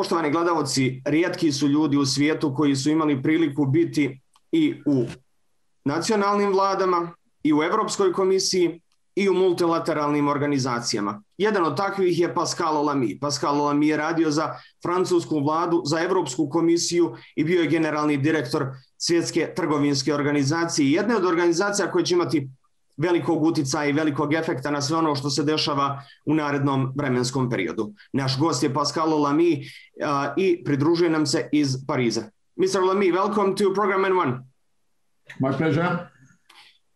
Poštovani gledalci, rijetki su ljudi u svijetu koji su imali priliku biti i u nacionalnim vladama, i u Evropskoj komisiji, i u multilateralnim organizacijama. Jedan od takvih je Pascala Lamyja. Pascala Lamyja je radio za francusku vladu, za Evropsku komisiju i bio je generalni direktor Svjetske trgovinske organizacije. Jedna od organizacija koja će imati velikog uticaja i velikog efekta na sve ono što se dešava u narednom vremenskom periodu. Naš gost je Pascala Lamyja i pridružuje nam se iz Pariza. Mr. Lamy, welcome to program N1. My pleasure.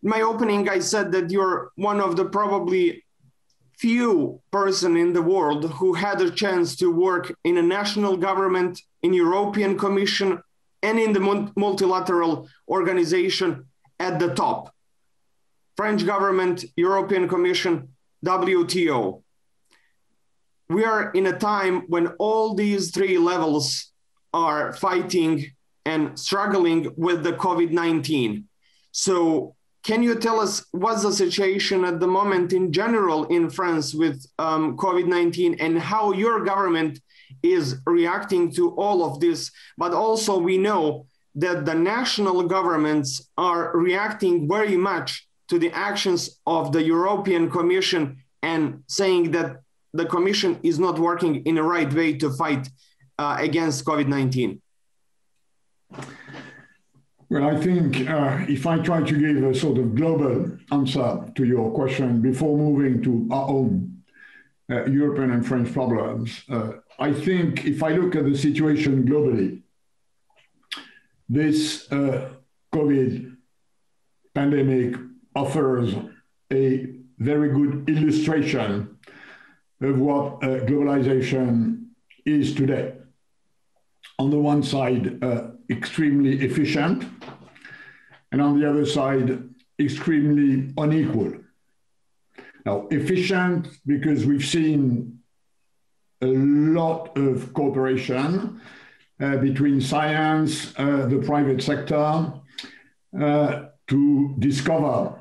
In my opening, I said that you're one of the probably few person in the world who had a chance to work in a national government, in European Commission, and in the multilateral organization at the top. French government, European Commission, WTO. We are in a time when all these three levels are fighting and struggling with the COVID-19. So can you tell us what's the situation at the moment in general in France with COVID-19 and how your government is reacting to all of this? But also we know that the national governments are reacting very much to the actions of the European Commission and saying that the Commission is not working in the right way to fight against COVID-19. Well, I think if I try to give a sort of global answer to your question before moving to our own European and French problems, I think if I look at the situation globally, this COVID pandemic offers a very good illustration of what globalization is today. On the one side, extremely efficient, and on the other side, extremely unequal. Now, efficient because we've seen a lot of cooperation between science, the private sector, to discover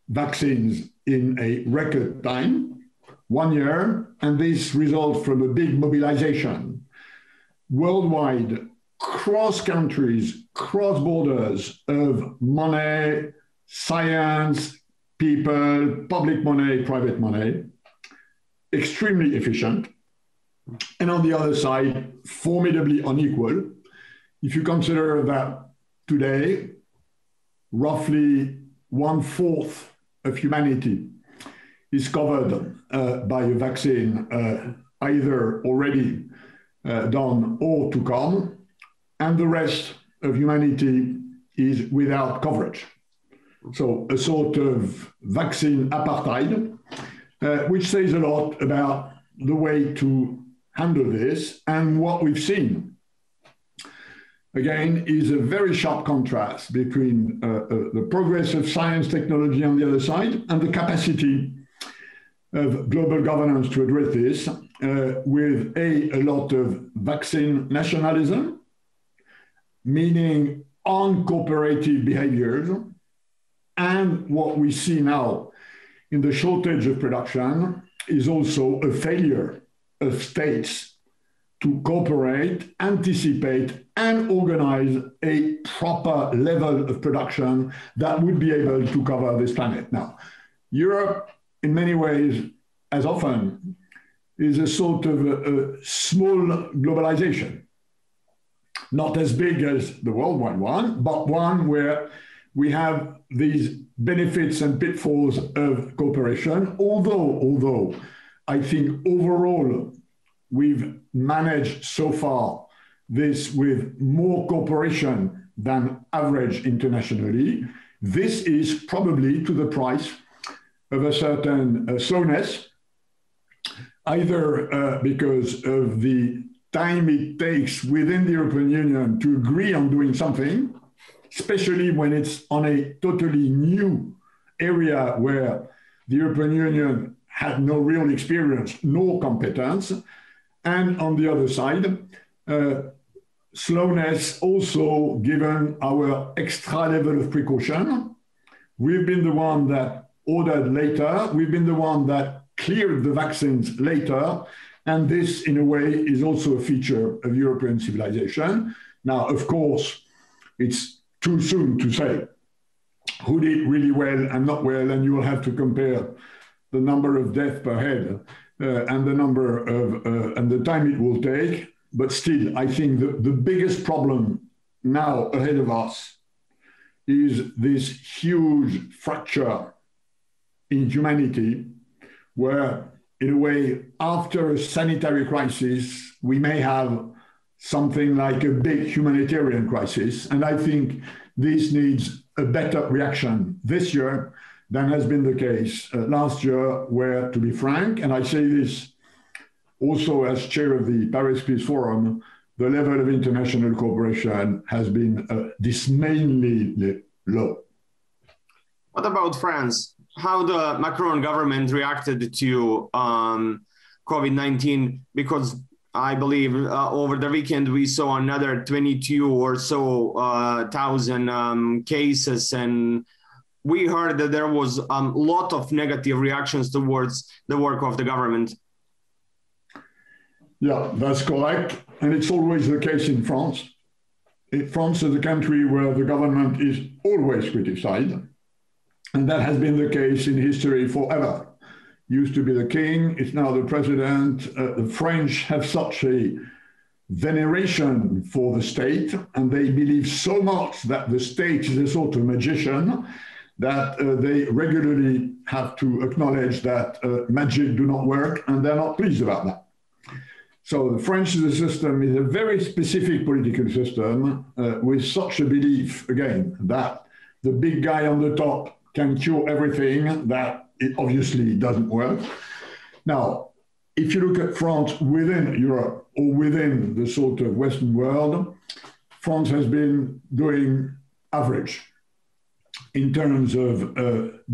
vaccines in a record time, 1 year, and this results from a big mobilization worldwide, cross countries, cross borders of money, science, people, public money, private money, extremely efficient. And on the other side, formidably unequal. If you consider that today, roughly 1/4 of humanity is covered by a vaccine either already done or to come, and the rest of humanity is without coverage. So a sort of vaccine apartheid, which says a lot about the way to handle this. And what we've seen, again, is a very sharp contrast between the progress of science technology on the other side and the capacity of global governance to address this with a lot of vaccine nationalism, meaning uncooperative behaviors, and what we see now in the shortage of production is also a failure of states to cooperate, anticipate, and organize a proper level of production that would be able to cover this planet. Now, Europe, in many ways, as often, is a sort of a small globalization. Not as big as the worldwide one, but one where we have these benefits and pitfalls of cooperation, although I think overall we've managed so far this with more cooperation than average internationally. This is probably to the price of a certain slowness, either because of the time it takes within the European Union to agree on doing something, especially when it's on a totally new area where the European Union had no real experience nor competence. And on the other side, slowness also given our extra level of precaution. We've been the one that ordered later. We've been the one that cleared the vaccines later. And this, in a way, is also a feature of European civilization. Now, of course, it's too soon to say who did really well and not well, and you will have to compare the number of deaths per head and the number of and the time it will take. But still, I think the biggest problem now ahead of us is this huge fracture in humanity, where, in a way, after a sanitary crisis, we may have something like a big humanitarian crisis. And I think this needs a better reaction this year than has been the case last year, where, to be frank, and I say this also as chair of the Paris Peace Forum, the level of international cooperation has been dismayingly low. What about France? How the Macron government reacted to COVID-19? Because I believe over the weekend we saw another 22 or so thousand cases, and we heard that there was a lot of negative reactions towards the work of the government. Yeah, that's correct. And it's always the case in France. France is a country where the government is always criticized. And that has been the case in history forever. Used to be the king, it's now the president. The French have such a veneration for the state, and they believe so much that the state is a sort of magician that they regularly have to acknowledge that magic do not work, and they're not pleased about that. So the French system is a very specific political system with such a belief, again, that the big guy on the top can cure everything, that it obviously doesn't work. Now, if you look at France within Europe or within the sort of Western world, France has been doing average in terms of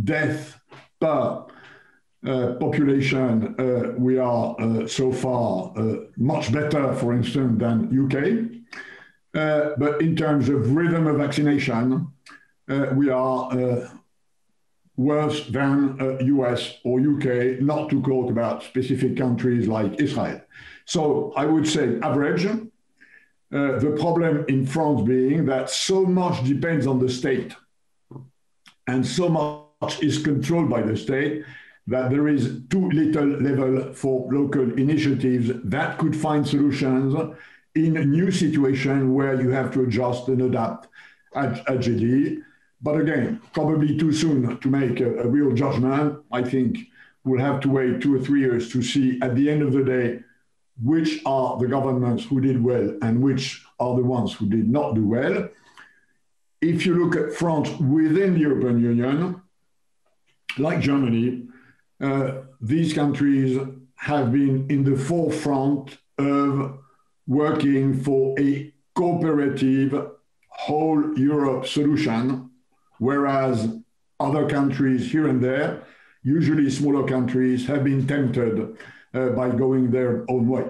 death per population. We are so far much better, for instance, than UK. But in terms of rhythm of vaccination, we are worse than US or UK, not to talk about specific countries like Israel. So I would say average. The problem in France being that so much depends on the state and so much is controlled by the state that there is too little level for local initiatives that could find solutions in a new situation where you have to adjust and adapt agilely. But again, probably too soon to make a real judgment. I think we'll have to wait 2 or 3 years to see at the end of the day which are the governments who did well and which are the ones who did not do well. If you look at France within the European Union, like Germany, these countries have been in the forefront of working for a cooperative whole Europe solution, whereas other countries here and there, usually smaller countries, have been tempted by going their own way.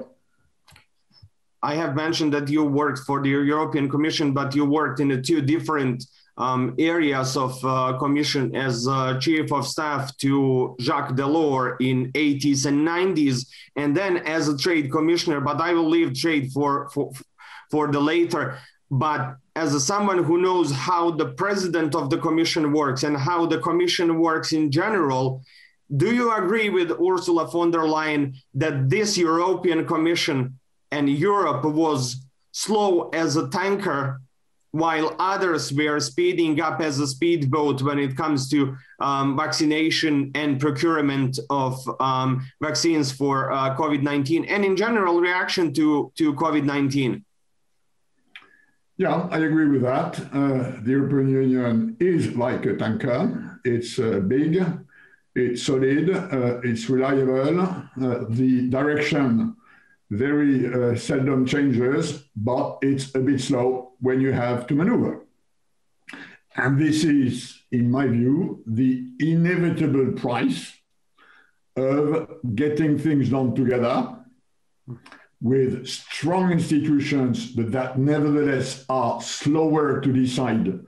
I have mentioned that you worked for the European Commission, but you worked in the 2 different areas of Commission as chief of staff to Jacques Delors in 80s and 90s, and then as a trade commissioner, but I will leave trade for the later. But as someone who knows how the president of the Commission works and how the Commission works in general, do you agree with Ursula von der Leyen that this European Commission and Europe was slow as a tanker, while others were speeding up as a speedboat when it comes to vaccination and procurement of vaccines for COVID-19 and in general reaction to COVID-19? Yeah, I agree with that. The European Union is like a tanker. It's big, it's solid, it's reliable. The direction very seldom changes, but it's a bit slow when you have to maneuver. And this is, in my view, the inevitable price of getting things done together with strong institutions, but that nevertheless are slower to decide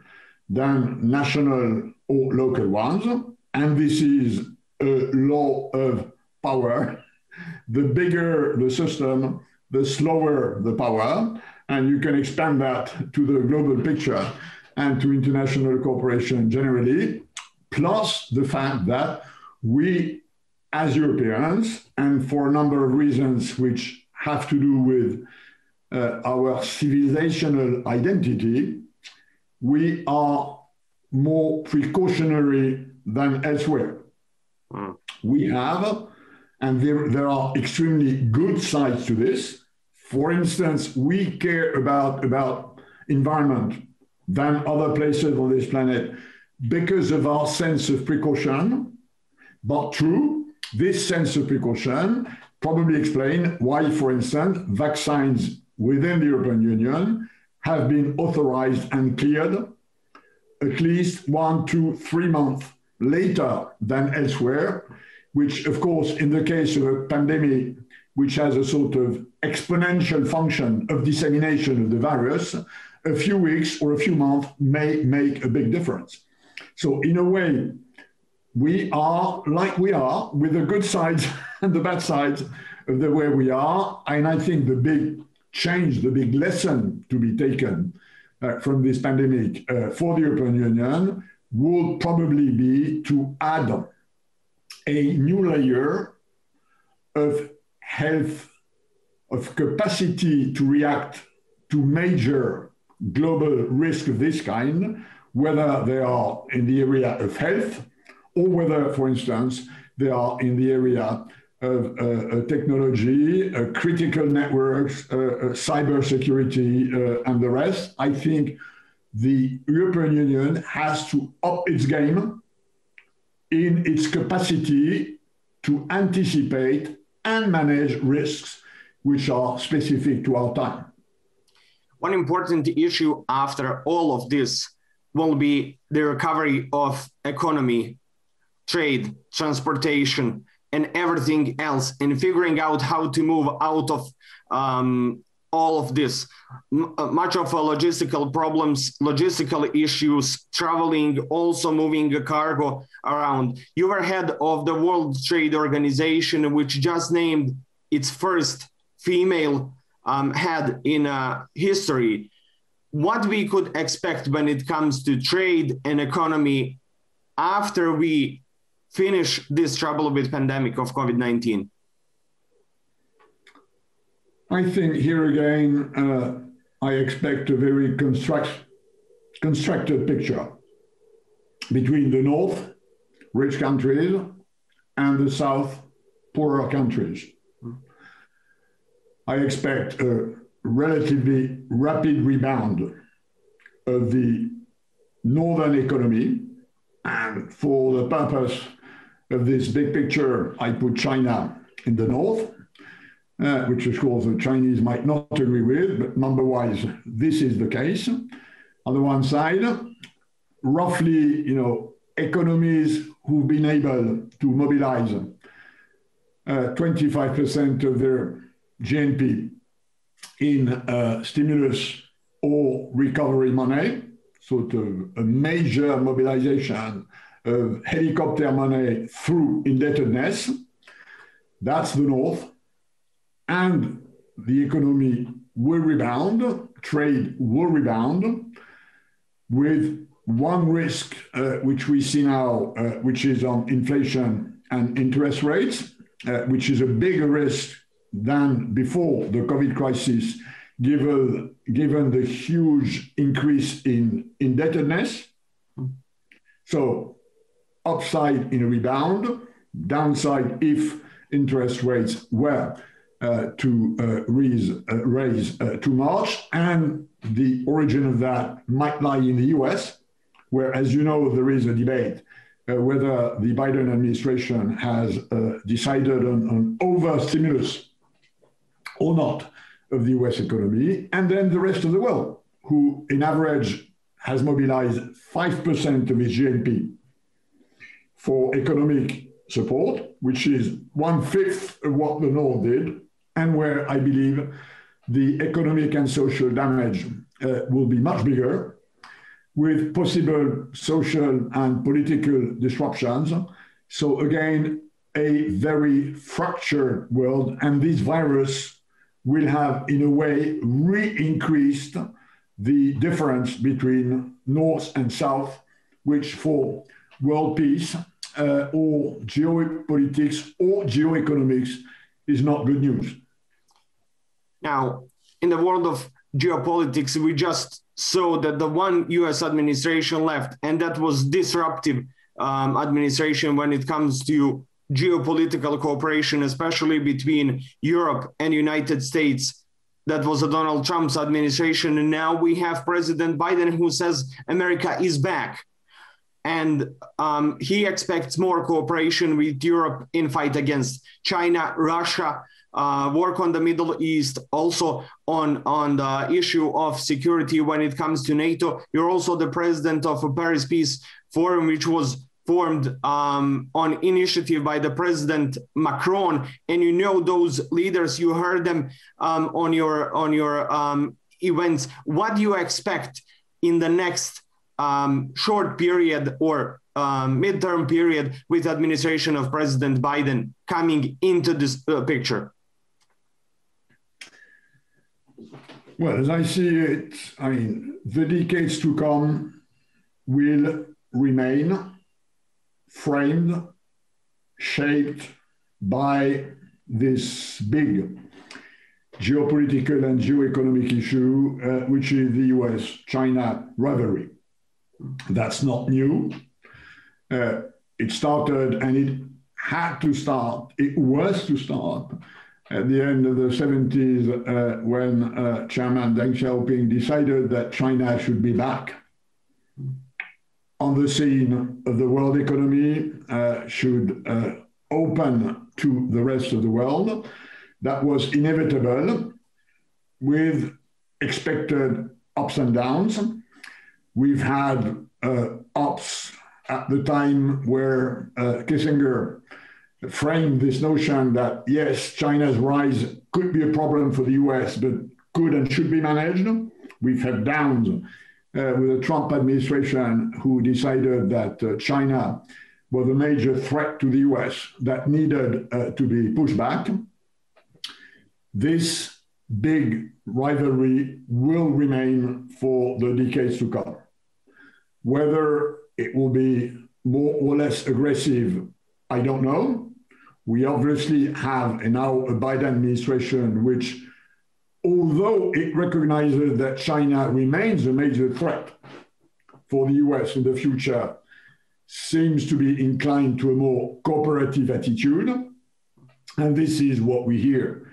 than national or local ones. And this is a law of power the bigger the system, the slower the power. And you can expand that to the global picture and to international cooperation generally, plus the fact that we, as Europeans, and for a number of reasons which have to do with our civilizational identity, we are more precautionary than elsewhere. We have, and there are extremely good sides to this. For instance, we care about environment than other places on this planet because of our sense of precaution. But true, this sense of precaution probably explains why, for instance, vaccines within the European Union have been authorized and cleared at least 1, 2, 3 months later than elsewhere, which, of course, in the case of a pandemic, which has a sort of exponential function of dissemination of the virus, a few weeks or a few months may make a big difference. So in a way, we are like we are, with the good sides and the bad sides of the way we are. And I think the big change, the big lesson to be taken from this pandemic for the European Union would probably be to add a new layer of health, of capacity to react to major global risks of this kind, whether they are in the area of health or whether, for instance, they are in the area of technology, critical networks, cybersecurity, and the rest. I think the European Union has to up its game in its capacity to anticipate and manage risks which are specific to our time. One important issue after all of this will be the recovery of economy, trade, transportation, and everything else, and figuring out how to move out of all of this. Much of logistical problems, logistical issues, traveling, also moving a cargo around. You were head of the World Trade Organization, which just named its first female head in history. What we could expect when it comes to trade and economy after we finish this trouble with pandemic of COVID-19? I think here again, I expect a very constructed picture between the North, rich countries, and the South, poorer countries. I expect a relatively rapid rebound of the Northern economy. And for the purpose of this big picture, I put China in the North, which of course the Chinese might not agree with, but number-wise, this is the case. On the one side, roughly, economies who've been able to mobilize 25% of their GNP in stimulus or recovery money, sort of a major mobilization of helicopter money through indebtedness. That's the North. And the economy will rebound, trade will rebound, with one risk which we see now, which is on inflation and interest rates, which is a bigger risk than before the COVID crisis, given the huge increase in indebtedness. So upside in a rebound, downside if interest rates were to raise too much, and the origin of that might lie in the US, where, as you know, there is a debate whether the Biden administration has decided on over-stimulus or not of the US economy, and then the rest of the world, who in average has mobilized 5% of its GNP for economic support, which is 1/5 of what the North did, and where I believe the economic and social damage will be much bigger, with possible social and political disruptions. So again, a very fractured world, and this virus will have, in a way, re-increased the difference between North and South, which for world peace or geopolitics or geoeconomics is not good news. Now, in the world of geopolitics, we just saw that the one US administration left, and that was disruptive administration when it comes to geopolitical cooperation, especially between Europe and United States. That was a Donald Trump's administration. And now we have President Biden who says America is back. And he expects more cooperation with Europe in fight against China, Russia, work on the Middle East, also on the issue of security when it comes to NATO. You're also the president of a Paris Peace Forum, which was formed on initiative by the President Macron, and you know those leaders. You heard them on your events. What do you expect in the next short period or midterm period with the administration of President Biden coming into this picture? Well, as I see it, I mean, the decades to come will remain framed, shaped by this big geopolitical and geoeconomic issue, which is the US-China rivalry. That's not new. It started, and it had to start, it was to start at the end of the 70s when Chairman Deng Xiaoping decided that China should be back on the scene of the world economy, should open to the rest of the world. That was inevitable with expected ups and downs. We've had ups at the time where Kissinger framed this notion that, yes, China's rise could be a problem for the US, but could and should be managed. We've had downs with the Trump administration, who decided that China was a major threat to the US that needed to be pushed back. This big rivalry will remain for the decades to come. Whether it will be more or less aggressive, I don't know. We obviously have now a Biden administration which, although it recognizes that China remains a major threat for the US in the future, seems to be inclined to a more cooperative attitude. And this is what we hear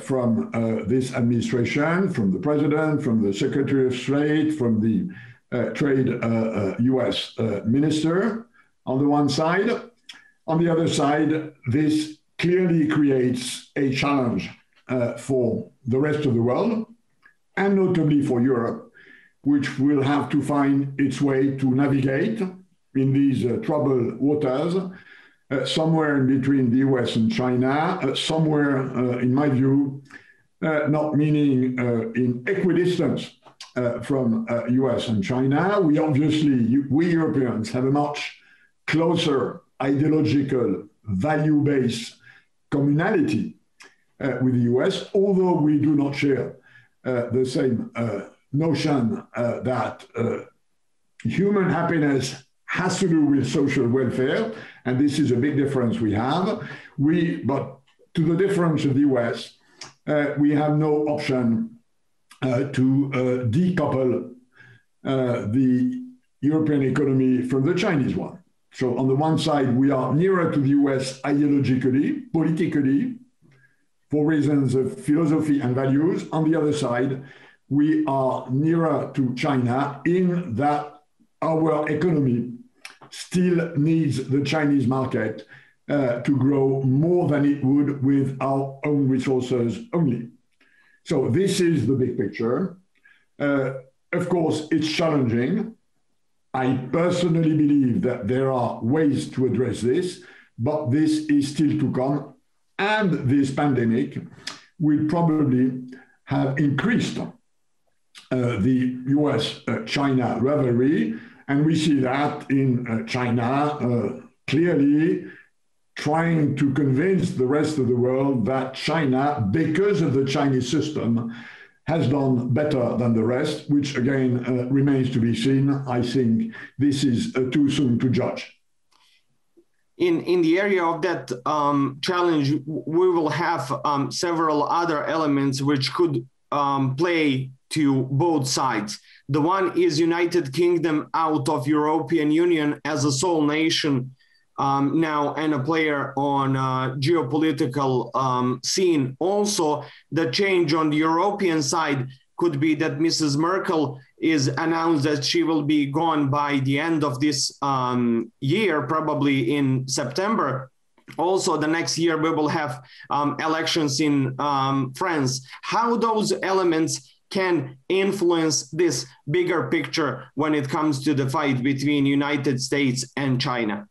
from this administration, from the president, from the Secretary of State, from the Trade US minister on the one side. On the other side, this clearly creates a challenge for the rest of the world, and notably for Europe, which will have to find its way to navigate in these troubled waters, somewhere in between the US and China, somewhere, in my view, not meaning in equidistance from US and China. We obviously, we Europeans have a much closer ideological, value-based communality with the US, although we do not share the same notion that human happiness has to do with social welfare, and this is a big difference we have. But to the difference of the US, we have no option to decouple the European economy from the Chinese one. So on the one side, we are nearer to the US ideologically, politically, for reasons of philosophy and values. On the other side, we are nearer to China in that our economy still needs the Chinese market to grow more than it would with our own resources only. So this is the big picture. Of course, it's challenging. I personally believe that there are ways to address this, but this is still to come. And this pandemic will probably have increased the US-China rivalry. And we see that in China clearly trying to convince the rest of the world that China, because of the Chinese system, has done better than the rest, which again remains to be seen. I think this is too soon to judge. In the area of that challenge, we will have several other elements which could play to both sides. The one is United Kingdom out of European Union as a sole nation now and a player on geopolitical scene. Also, the change on the European side could be that Mrs. Merkel is announced that she will be gone by the end of this year, probably in September. Also, the next year we will have elections in France. How those elements can influence this bigger picture when it comes to the fight between United States and China?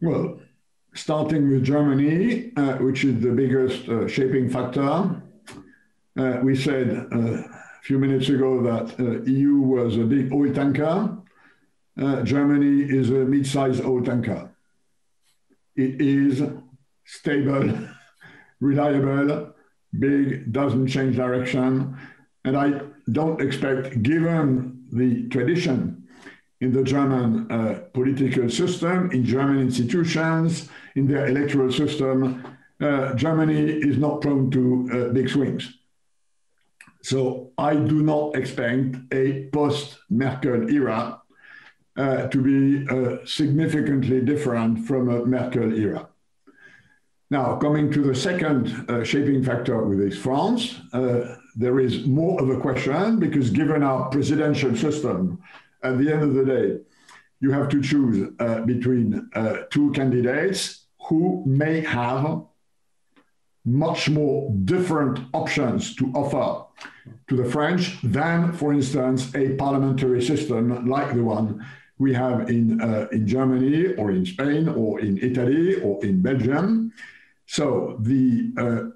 Well, starting with Germany, which is the biggest shaping factor, we said a few minutes ago that EU was a big oil tanker. Germany is a mid-sized oil tanker. It is stable, reliable, big, doesn't change direction. And I don't expect, given the tradition in the German political system, in German institutions, in their electoral system, Germany is not prone to big swings. So I do not expect a post-Merkel era to be significantly different from a Merkel era. Now, coming to the second shaping factor with is France, there is more of a question because given our presidential system, at the end of the day, you have to choose between two candidates who may have much more different options to offer to the French than, for instance, a parliamentary system like the one we have in Germany or in Spain or in Italy or in Belgium. So the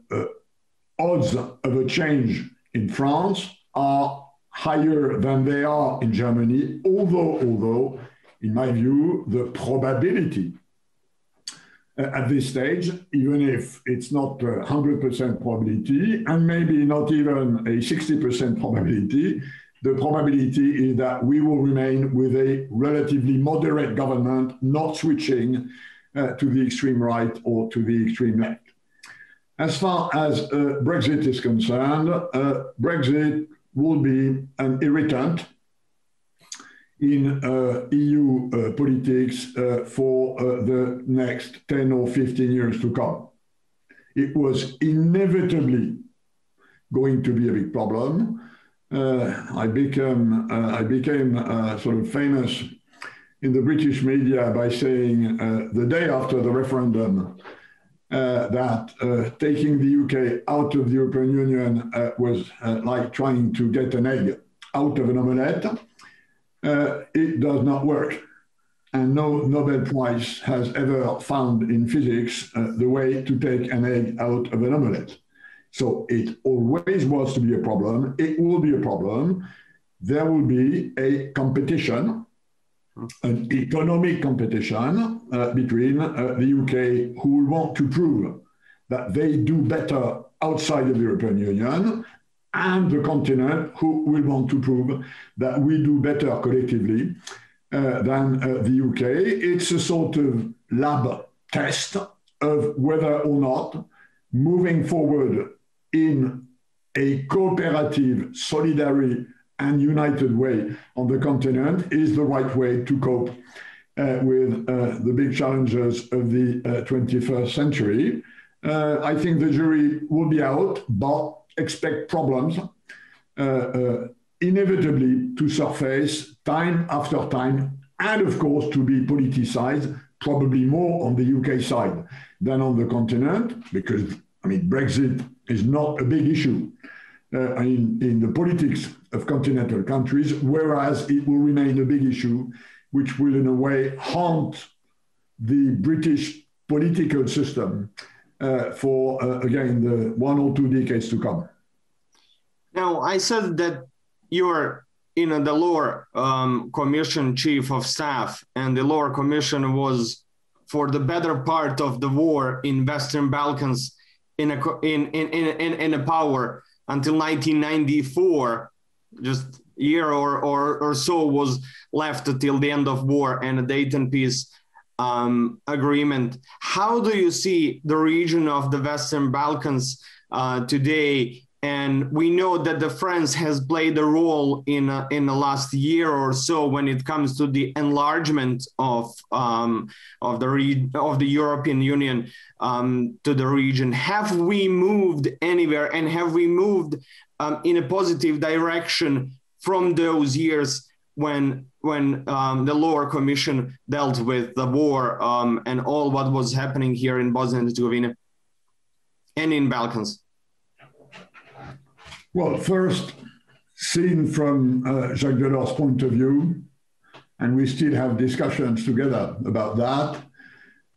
odds of a change in France are higher than they are in Germany, although, in my view, the probability at this stage, even if it's not 100% probability, and maybe not even a 60% probability, the probability is that we will remain with a relatively moderate government, not switching to the extreme right or to the extreme left. As far as Brexit is concerned, Brexit will be an irritant in EU politics for the next 10 or 15 years to come. It was inevitably going to be a big problem. I became sort of famous in the British media by saying the day after the referendum that taking the UK out of the European Union was like trying to get an egg out of an omelette. It does not work. And no Nobel Prize has ever found in physics the way to take an egg out of an omelette. So it always was to be a problem. It will be a problem. There will be a competition, an economic competition between the UK, who will want to prove that they do better outside of the European Union, and the continent, who will want to prove that we do better collectively than the UK. It's a sort of lab test of whether or not moving forward in a cooperative, solidary, and united way on the continent is the right way to cope with the big challenges of the 21st century. I think the jury will be out, but expect problems inevitably to surface time after time, and of course to be politicized, probably more on the UK side than on the continent, because, I mean, Brexit is not a big issue in the politics of continental countries, whereas it will remain a big issue, which will in a way haunt the British political system for, again, the 1 or 2 decades to come. Now, I said that you're the lower commission chief of staff, and the lower commission was for the better part of the war in Western Balkans in a power until 1994. Just a year or so was left until the end of war and a Dayton peace agreement. How do you see the region of the Western Balkans today? And we know that the France has played a role in the last year or so when it comes to the enlargement of the European Union to the region. Have we moved anywhere, and have we moved in a positive direction from those years when the Lower Commission dealt with the war and all what was happening here in Bosnia and Herzegovina and in Balkans? Well, first, seen from Jacques Delors' point of view, and we still have discussions together about that,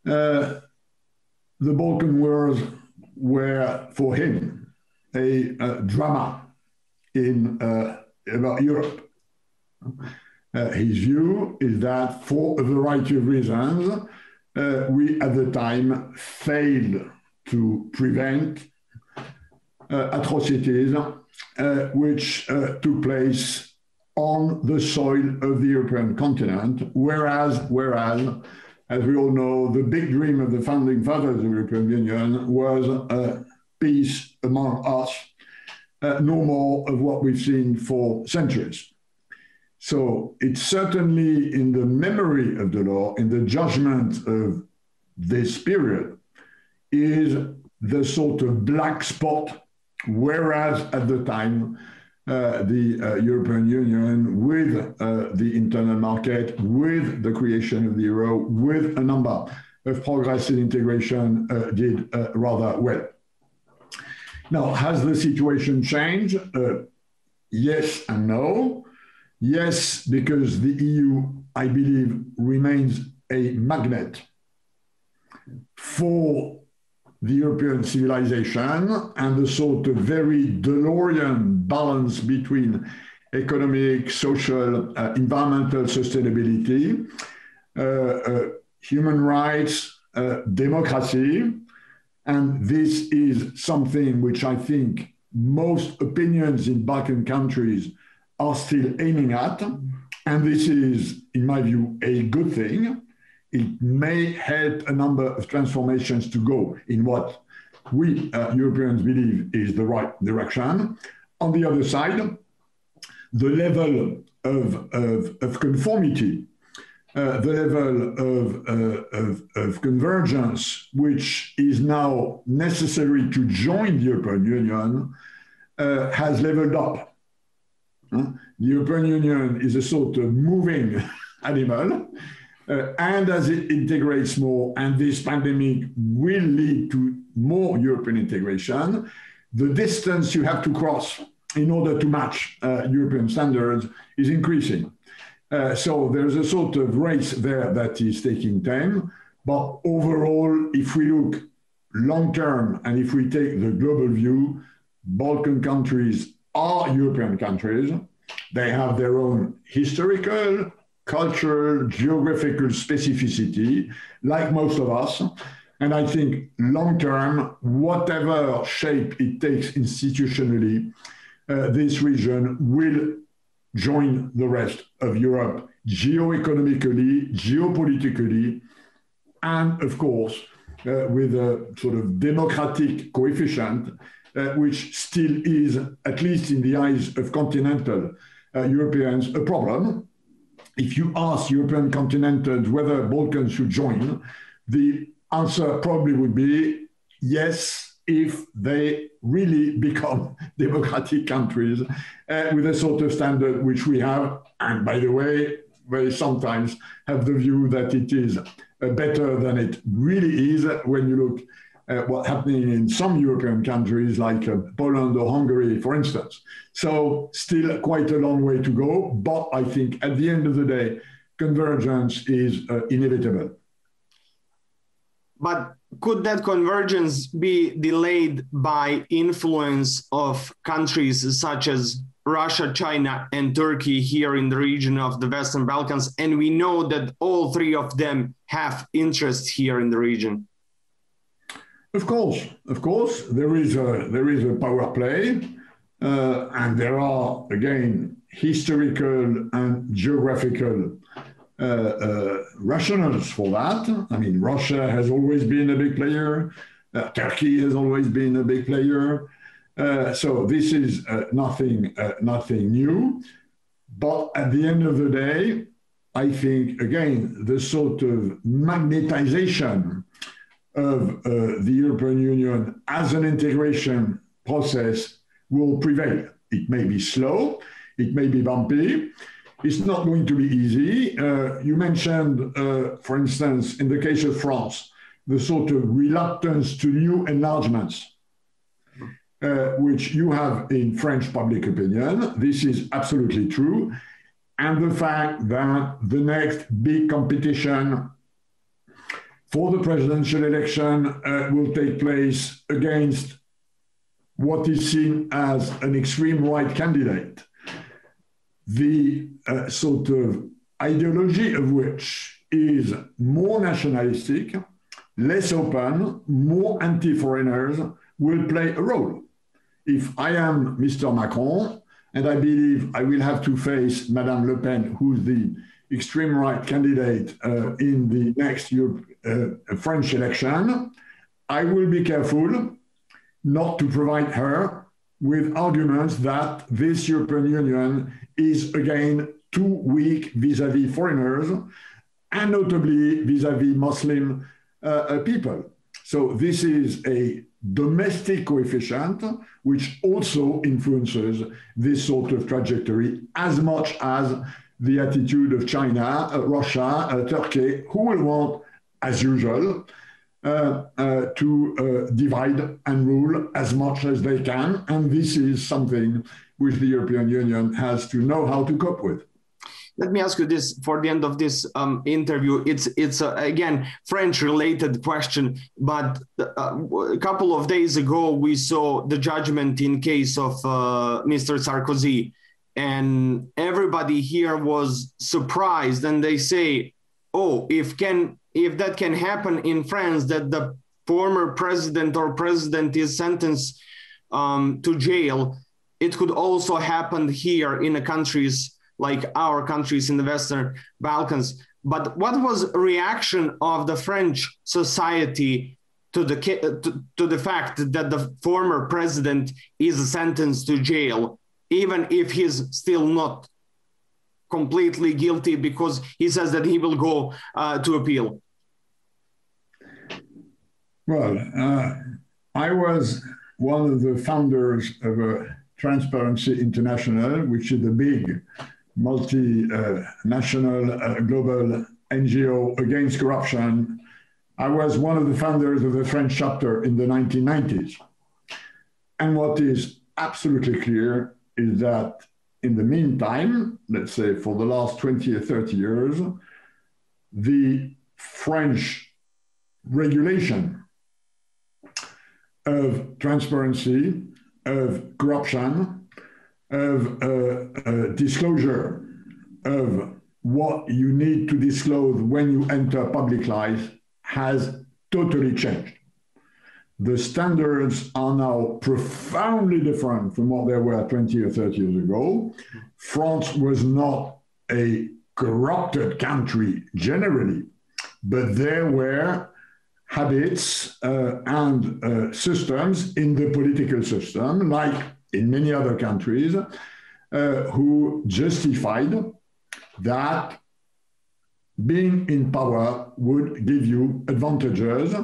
the Balkan Wars were, for him, a drama about Europe. His view is that, for a variety of reasons, we at the time failed to prevent atrocities which took place on the soil of the European continent, whereas, as we all know, the big dream of the founding fathers of the European Union was peace among us, no more of what we've seen for centuries. So it's certainly in the memory of Delors, in the judgment of this period, is the sort of black spot, whereas at the time, the European Union, with the internal market, with the creation of the euro, with a number of progress in integration, did rather well. Now, has the situation changed? Yes and no. Yes, because the EU, I believe, remains a magnet for the European civilization and the sort of very DeLorean balance between economic, social, environmental sustainability, human rights, democracy. And this is something which I think most opinions in Balkan countries are still aiming at. And this is, in my view, a good thing. It may help a number of transformations to go in what we Europeans believe is the right direction. On the other side, the level of conformity, the level of convergence, which is now necessary to join the European Union, has leveled up. The European Union is a sort of moving animal. And as it integrates more, and this pandemic will lead to more European integration, the distance you have to cross in order to match European standards is increasing. So there's a sort of race there that is taking time. But overall, if we look long term, and if we take the global view, Balkan countries are European countries. They have their own historical, cultural, geographical specificity, like most of us. And I think long-term, whatever shape it takes institutionally, this region will join the rest of Europe geo-economically, geopolitically, and of course, with a sort of democratic coefficient, which still is, at least in the eyes of continental Europeans, a problem. If you ask European continentals whether Balkans should join, the answer probably would be yes, if they really become democratic countries with a sort of standard which we have. And by the way, they sometimes have the view that it is better than it really is when you look at what's happening in some European countries like Poland or Hungary, for instance. So still quite a long way to go, but I think at the end of the day, convergence is inevitable. But could that convergence be delayed by influence of countries such as Russia, China, and Turkey here in the region of the Western Balkans, and we know that all three of them have interests here in the region. Of course, there is a power play, and there are again historical and geographical rationales for that. I mean, Russia has always been a big player. Turkey has always been a big player. So this is nothing new. But at the end of the day, I think, again, the sort of magnetization of the European Union as an integration process will prevail. It may be slow, it may be bumpy, it's not going to be easy. You mentioned, for instance, in the case of France, the sort of reluctance to new enlargements, which you have in French public opinion. This is absolutely true. And the fact that the next big competition for the presidential election will take place against what is seen as an extreme right candidate, the sort of ideology of which is more nationalistic, less open, more anti-foreigners, will play a role. If I am Mr. Macron, and I believe I will have to face Madame Le Pen, who's the extreme right candidate in the next French election, I will be careful not to provide her with arguments that this European Union is again too weak vis-à-vis foreigners, and notably vis-à-vis Muslim people. So this is a domestic coefficient which also influences this sort of trajectory as much as the attitude of China, Russia, Turkey, who will want, as usual, to divide and rule as much as they can. And this is something which the European Union has to know how to cope with. Let me ask you this for the end of this interview. It's again, French-related question, but a couple of days ago, we saw the judgment in case of Mr. Sarkozy, and everybody here was surprised, and they say, oh, if that can happen in France, that the former president or president is sentenced to jail, it could also happen here in the countries like our countries in the Western Balkans. But what was the reaction of the French society to the fact that the former president is sentenced to jail, even if he's still not completely guilty, because he says that he will go to appeal? Well, I was one of the founders of Transparency International, which is the big multinational global NGO against corruption. I was one of the founders of the French chapter in the 1990s. And what is absolutely clear is that in the meantime, let's say for the last 20 or 30 years, the French regulation of transparency, of corruption, of disclosure of what you need to disclose when you enter public life has totally changed. The standards are now profoundly different from what they were 20 or 30 years ago. France was not a corrupted country generally, but there were habits and systems in the political system, like in many other countries, who justified that being in power would give you advantages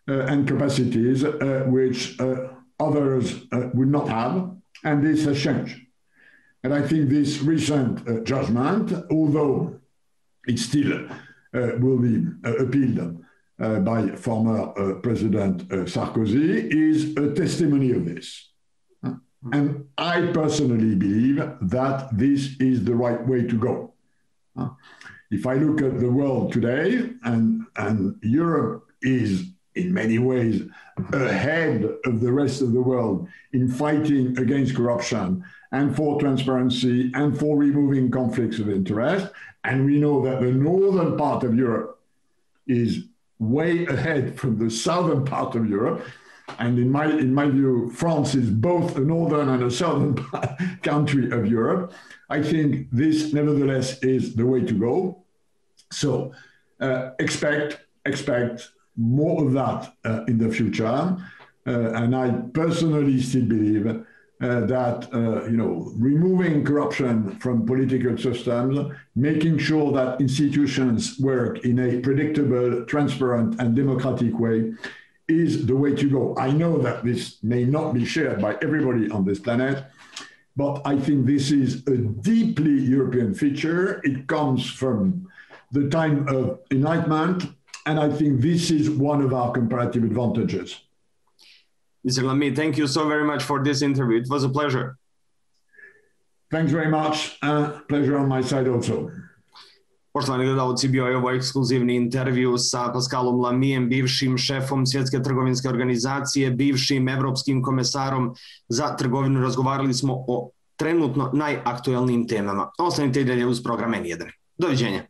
and capacities which others would not have, and this has changed. And I think this recent judgment, although it still will be appealed by former President Sarkozy, is a testimony of this. And I personally believe that this is the right way to go. If I look at the world today, and Europe is in many ways ahead of the rest of the world in fighting against corruption and for transparency and for removing conflicts of interest. And we know that the northern part of Europe is way ahead from the southern part of Europe. And in my view, France is both a northern and a southern country of Europe. I think this, nevertheless, is the way to go. So expect more of that in the future. And I personally still believe that removing corruption from political systems, making sure that institutions work in a predictable, transparent, and democratic way is the way to go. I know that this may not be shared by everybody on this planet, but I think this is a deeply European feature. It comes from the time of Enlightenment, and I think this is one of our comparative advantages. Mr. Lamy, thank you so very much for this interview. It was a pleasure. Thanks very much. Pleasure on my side also. Poštovani gledalci, bio je ovo ekskluzivni intervju sa Pascalom Lamyjem, bivšim šefom Svjetske trgovinske organizacije, bivšim evropskim komesarom za trgovinu. Razgovarali smo o trenutno najaktuelnijim temama. Ostanite i dalje uz program N1. Doviđenja.